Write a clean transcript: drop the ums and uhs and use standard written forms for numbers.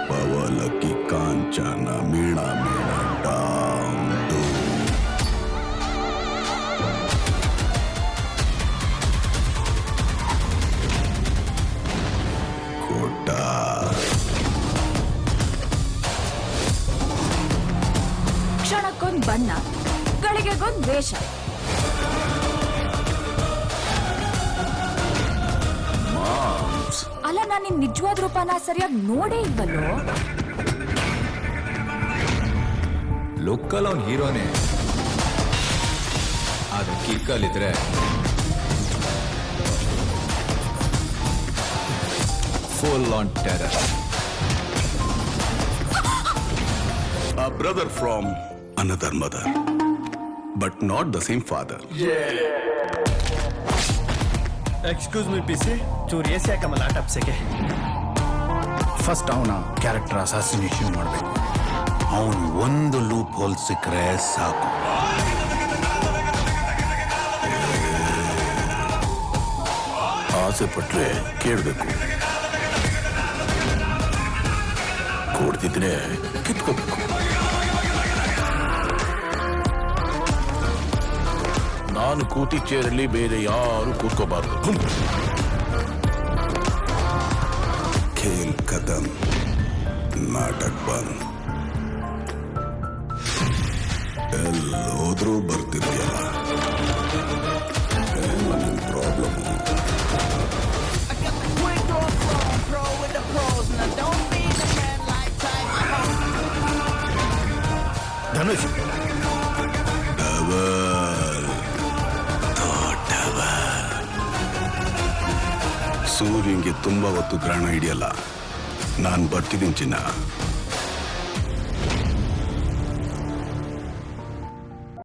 ಪವಲಕ್ಕಿ ಕಾಂಚನ ಮೀಣ ಮೀಣ ಡಾಂಡು ಕೋಟ ಕ್ಷಣಕ್ಕೊಂದ್ ಬಣ್ಣ, ಗಳಿಗೆಗೊಂದ್ ವೇಷ. ಅಲ್ಲ, ನಾನು ನಿನ್ ನಿಜವಾದ ರೂಪನ ಸರಿಯಾಗಿ ನೋಡೇ ಇಲ್ವಲ್ಲೋ. ಲೋಕಲ್ ಅವ್ನ್ ಹೀರೋನೇ, ಆದ್ರೆ ಕಿಕ್ಕಲ್ಲಿದ್ರೆ full on terror. A brother from another mother, but not the same father. Excuse me PC, ಚೂರು ಎಸಿ ಹಾಕಮಲ್ಲ ಟಪ್ಸೆಗೆ. ಫಸ್ಟ್ ಅವನ ಕ್ಯಾರೆಕ್ಟರ್ ಅಸಾಸಿನೇಷನ್ ಮಾಡಬೇಕು. ಅವನು ಒಂದು ಲೂಪ್ ಹೋಲ್ ಸಿಕ್ಕರೆ ಸಾಕು. ಆಸೆ ಪಟ್ರೆ ಕೇಳಬೇಕು, ಕೊಡ್ತಿದ್ರೆ ಕಿತ್ಕೋಬೇಕು. ನಾನು ಕೂತಿ ಚೇರಲ್ಲಿ ಬೇರೆ ಯಾರು ಕೂತ್ಕೋಬಾರ್ದು. ಖೇಲ್ ಖತಮ್, ನಾಟಕ್ ಬಂದ್. ಎಲ್ಲೋದ್ರೂ ಬರ್ತಿದ್ಯಲ್ಲ, ಏನು ನಿನ್ ಪ್ರಾಬ್ಲಮ್? ಧನುಷ್, ಸೂರ್ಯಂಗೆ ತುಂಬಾ ಹೊತ್ತು ಗ್ರಹಣ ಹಿಡಿಯಲ್ಲ. ನಾನು ಬರ್ತಿದ್ದೀನಿ ಚಿನ್ನ.